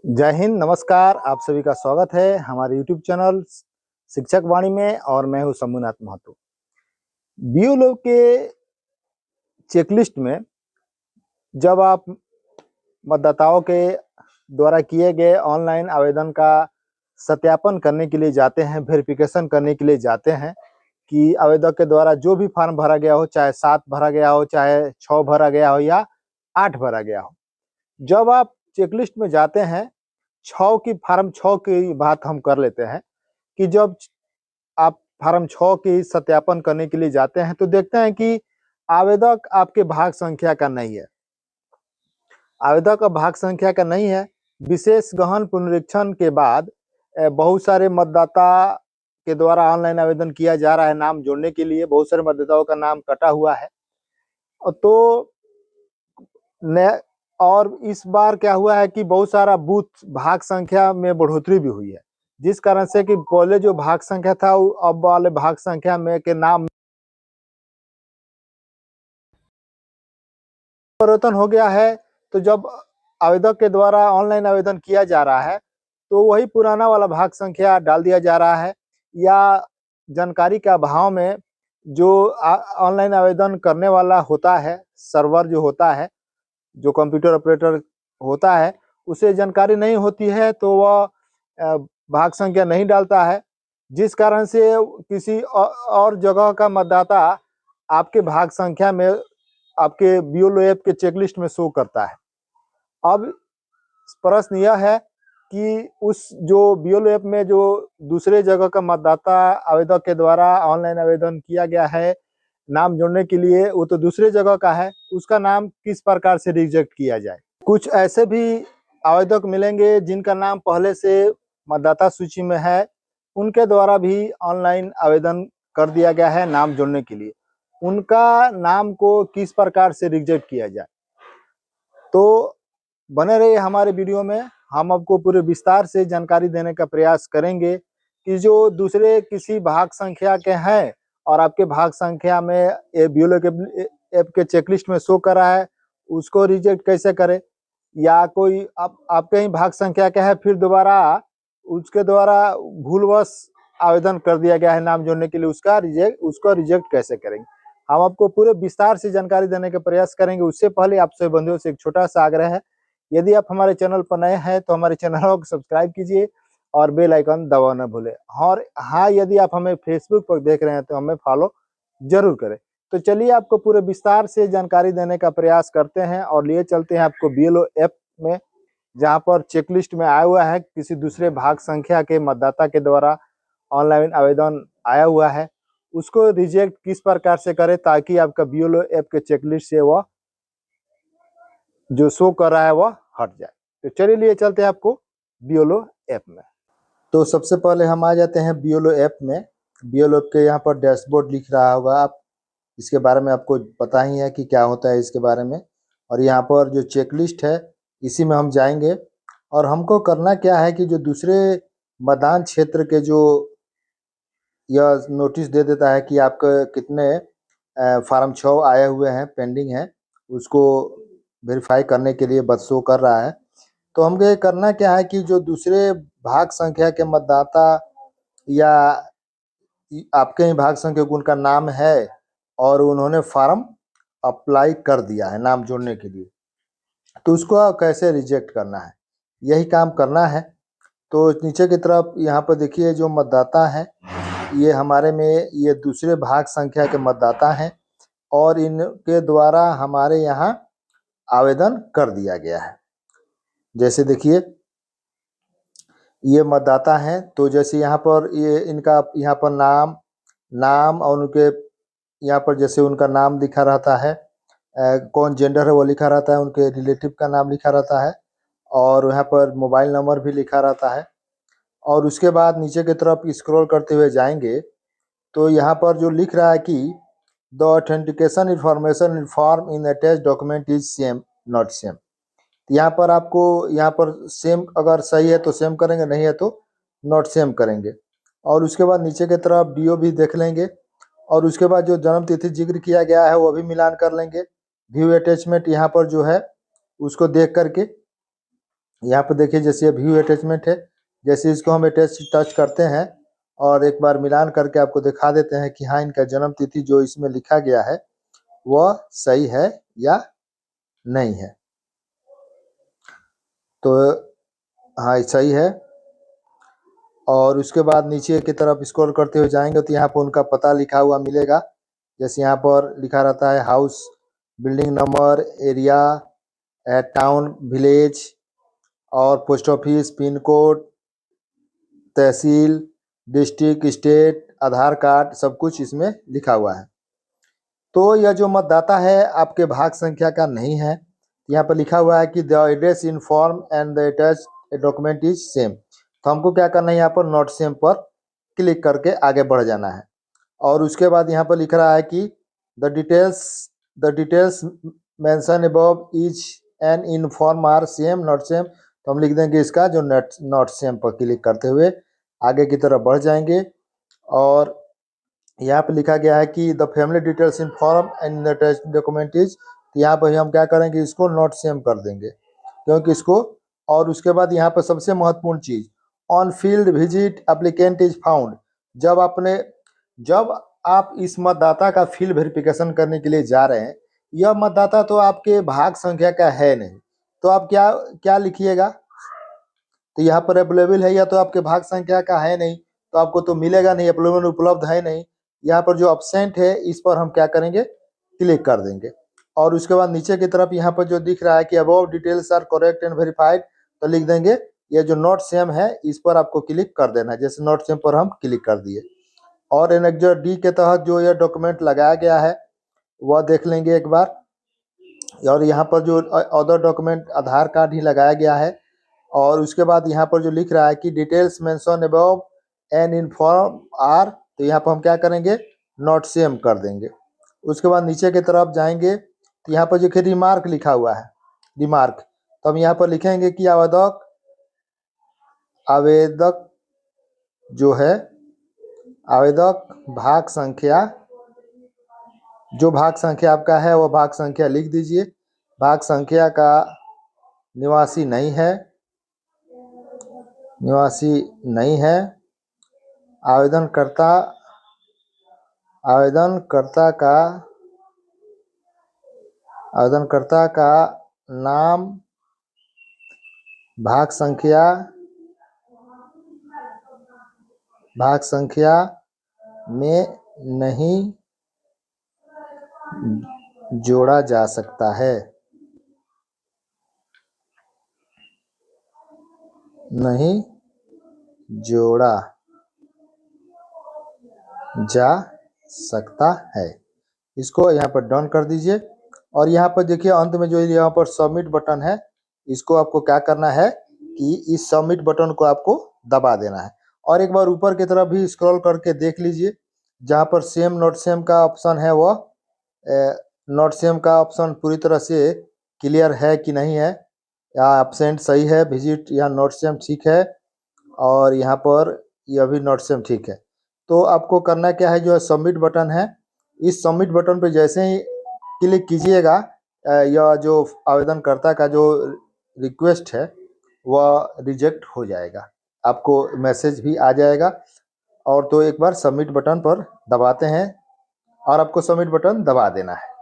जय हिंद, नमस्कार। आप सभी का स्वागत है हमारे यूट्यूब चैनल शिक्षक वाणी में और मैं हूं शंभुनाथ महतो। बीओलो के चेकलिस्ट में जब आप मतदाताओं के द्वारा किए गए ऑनलाइन आवेदन का सत्यापन करने के लिए जाते हैं, वेरिफिकेशन करने के लिए जाते हैं कि आवेदक के द्वारा जो भी फॉर्म भरा गया हो, चाहे 7 भरा गया हो, चाहे 6 भरा गया हो या 8 भरा गया हो, जब आप चेकलिस्ट में जाते हैं, 6 की बात हम कर लेते हैं कि जब आप फार्म 6 की सत्यापन करने के लिए जाते हैं तो देखते हैं कि आवेदक आपके भाग संख्या का नहीं है। आवेदक का भाग संख्या का नहीं है। विशेष गहन पुनरीक्षण के बाद बहुत सारे मतदाता के द्वारा ऑनलाइन आवेदन किया जा रहा है नाम जोड़ने के लिए। बहुत सारे मतदाताओं का नाम कटा हुआ है तो और इस बार क्या हुआ है कि बहुत सारा बूथ भाग संख्या में बढ़ोतरी भी हुई है, जिस कारण से कि पहले जो भाग संख्या था अब वाले भाग संख्या में के नाम परिवर्तन हो गया है। तो जब आवेदक के द्वारा ऑनलाइन आवेदन किया जा रहा है तो वही पुराना वाला भाग संख्या डाल दिया जा रहा है, या जानकारी के अभाव में जो ऑनलाइन आवेदन करने वाला होता है, सर्वर जो होता है, जो कंप्यूटर ऑपरेटर होता है, उसे जानकारी नहीं होती है तो वह भाग संख्या नहीं डालता है, जिस कारण से किसी और जगह का मतदाता आपके भाग संख्या में आपके बीओलो ऐप के चेकलिस्ट में शो करता है। अब प्रश्न यह है कि उस जो बीओलो ऐप में जो दूसरे जगह का मतदाता आवेदक के द्वारा ऑनलाइन आवेदन किया गया है नाम जोड़ने के लिए, वो तो दूसरे जगह का है, उसका नाम किस प्रकार से रिजेक्ट किया जाए। कुछ ऐसे भी आवेदक मिलेंगे जिनका नाम पहले से मतदाता सूची में है, उनके द्वारा भी ऑनलाइन आवेदन कर दिया गया है नाम जोड़ने के लिए। उनका नाम को किस प्रकार से रिजेक्ट किया जाए, तो बने रहिए हमारे वीडियो में। हम आपको पूरे विस्तार से जानकारी देने का प्रयास करेंगे कि जो दूसरे किसी भाग संख्या के हैं और आपके भाग संख्या में बीओलो के ऐप के चेकलिस्ट में शो कर रहा है, उसको रिजेक्ट कैसे करें, या कोई आपके ही भाग संख्या का है फिर दोबारा उसके द्वारा भूलवश आवेदन कर दिया गया है नाम जोड़ने के लिए, उसको रिजेक्ट कैसे करेंगे। हम आपको पूरे विस्तार से जानकारी देने का प्रयास करेंगे। उससे पहले आप सभी बंधुओं से एक छोटा सा आग्रह है, यदि आप हमारे चैनल पर नए हैं तो हमारे चैनल को सब्सक्राइब कीजिए और बेल आइकन दबाना न भूलें। और हाँ, यदि आप हमें फेसबुक पर देख रहे हैं तो हमें फॉलो जरूर करें। तो चलिए आपको पूरे विस्तार से जानकारी देने का प्रयास करते हैं और लिए चलते हैं आपको बीओलो ऐप में, जहां पर चेकलिस्ट में आया हुआ है किसी दूसरे भाग संख्या के मतदाता के द्वारा ऑनलाइन आवेदन आया हुआ है, उसको रिजेक्ट किस प्रकार से करें ताकि आपका बीओलो ऐप के चेकलिस्ट से वह जो शो कर रहा है वह हट जाए। तो चलिए लिए चलते हैं आपको बीओलो ऐप में। तो सबसे पहले हम आ जाते हैं बीओलो ऐप में। बीओलो ऐप के यहाँ पर डैशबोर्ड लिख रहा होगा, आप इसके बारे में आपको पता ही है कि क्या होता है इसके बारे में। और यहाँ पर जो चेकलिस्ट है इसी में हम जाएंगे और हमको करना क्या है कि जो दूसरे मतदान क्षेत्र के जो यह नोटिस दे देता है कि आपके कितने फार्म 6 आए हुए हैं, पेंडिंग है, उसको वेरीफाई करने के लिए बस शो कर रहा है। तो हमको ये करना क्या है कि जो दूसरे भाग संख्या के मतदाता या आपके ही भाग संख्या उनका नाम है और उन्होंने फार्म अप्लाई कर दिया है नाम जोड़ने के लिए, तो उसको कैसे रिजेक्ट करना है, यही काम करना है। तो नीचे की तरफ यहाँ पर देखिए जो मतदाता हैं ये हमारे में ये दूसरे भाग संख्या के मतदाता हैं और इनके द्वारा हमारे यहाँ आवेदन कर दिया गया है। जैसे देखिए ये मतदाता हैं, तो जैसे यहाँ पर ये इनका यहाँ पर नाम और उनके यहाँ पर जैसे उनका नाम लिखा रहता है, कौन जेंडर है वो लिखा रहता है, उनके रिलेटिव का नाम लिखा रहता है और यहाँ पर मोबाइल नंबर भी लिखा रहता है। और उसके बाद नीचे की तरफ स्क्रॉल करते हुए जाएंगे तो यहाँ पर जो लिख रहा है कि the authentication information in form in attach document is same not same. यहाँ पर आपको यहाँ पर सेम अगर सही है तो सेम करेंगे, नहीं है तो नॉट सेम करेंगे। और उसके बाद नीचे की तरफ डीओ भी देख लेंगे और उसके बाद जो जन्म तिथि जिक्र किया गया है वो भी मिलान कर लेंगे। व्यू अटैचमेंट यहाँ पर जो है उसको देख करके यहाँ पे देखिए जैसे व्यू अटैचमेंट है, जैसे इसको हम टच करते हैं और एक बार मिलान करके आपको दिखा देते हैं कि हाँ इनका जन्म तिथि जो इसमें लिखा गया है वह सही है या नहीं है। तो हाँ सही है। और उसके बाद नीचे की तरफ स्क्रॉल करते हुए जाएंगे तो यहाँ पर उनका पता लिखा हुआ मिलेगा। जैसे यहाँ पर लिखा रहता है house, building number, area, town, village और पोस्ट ऑफिस, पिन कोड, तहसील, डिस्ट्रिक्ट, स्टेट, आधार कार्ड, सब कुछ इसमें लिखा हुआ है। तो यह जो मतदाता है आपके भाग संख्या का नहीं है। यहाँ पर लिखा हुआ है कि the address in form and the attach document is same. तो हमको क्या करना है, यहाँ पर नॉट सेम पर क्लिक करके आगे बढ़ जाना है। और उसके बाद यहाँ पर लिख रहा है कि the details mention above is an in form are same not same. तो हम लिख देंगे इसका जो नॉट सेम पर क्लिक करते हुए आगे की तरफ बढ़ जाएंगे। और यहाँ पे लिखा गया है कि the family details in form and the test document is. तो यहाँ पर हम क्या करेंगे, इसको नॉट सेम कर देंगे क्योंकि इसको। और उसके बाद यहाँ पर सबसे महत्वपूर्ण चीज, on field visit applicant is found. जब आप इस मतदाता का फील्ड वेरिफिकेशन करने के लिए जा रहे हैं, यह मतदाता तो आपके भाग संख्या का है नहीं, तो आप क्या क्या लिखिएगा, तो यहाँ पर अवेलेबल है या तो आपके भाग संख्या का है नहीं तो आपको तो मिलेगा नहीं, अवेलेबल उपलब्ध है नहीं। यहाँ पर जो एब्सेंट है इस पर हम क्या करेंगे, क्लिक कर देंगे। और उसके बाद नीचे की तरफ यहाँ पर जो दिख रहा है कि above details are correct and verified, तो लिख देंगे ये जो नॉट सेम है इस पर आपको क्लिक कर देना है। जैसे नॉट सेम पर हम क्लिक कर दिए। और एनेक्जर डी के तहत जो यह डॉक्यूमेंट लगाया गया है वह देख लेंगे एक बार। और यहाँ पर जो अदर डॉक्यूमेंट आधार कार्ड ही लगाया गया है। और उसके बाद यहाँ पर जो लिख रहा है कि details mention above and in form are, तो यहाँ पर हम क्या करेंगे, नॉट सेम कर देंगे। उसके बाद नीचे की तरफ जाएंगे तो यहाँ पर देखिए रिमार्क लिखा हुआ है, रिमार्क। तो हम यहाँ पर लिखेंगे कि आवेदक जो है, आवेदक भाग संख्या, जो भाग संख्या आपका है वो भाग संख्या लिख दीजिए। भाग संख्या का निवासी नहीं है, निवासी नहीं है। आवेदनकर्ता का नाम भाग संख्या में नहीं जोड़ा जा सकता है, नहीं जोड़ा जा सकता है। इसको यहाँ पर डन कर दीजिए। और यहाँ पर देखिए अंत में जो यहाँ पर सबमिट बटन है, इसको आपको क्या करना है कि इस सबमिट बटन को आपको दबा देना है। और एक बार ऊपर की तरफ भी स्क्रॉल करके देख लीजिए, जहाँ पर सेम नॉट सेम का ऑप्शन है वह नॉट सेम का ऑप्शन पूरी तरह से क्लियर है कि नहीं है, या एब्सेंट सही है, विजिट या नॉट सेम ठीक है, और यहाँ पर यह भी नॉट सेम ठीक है। तो आपको करना क्या है, जो सबमिट बटन है, इस सबमिट बटन पे जैसे ही क्लिक कीजिएगा यह जो आवेदनकर्ता का जो रिक्वेस्ट है वह रिजेक्ट हो जाएगा, आपको मैसेज भी आ जाएगा। और तो एक बार सबमिट बटन पर दबाते हैं और आपको सबमिट बटन दबा देना है।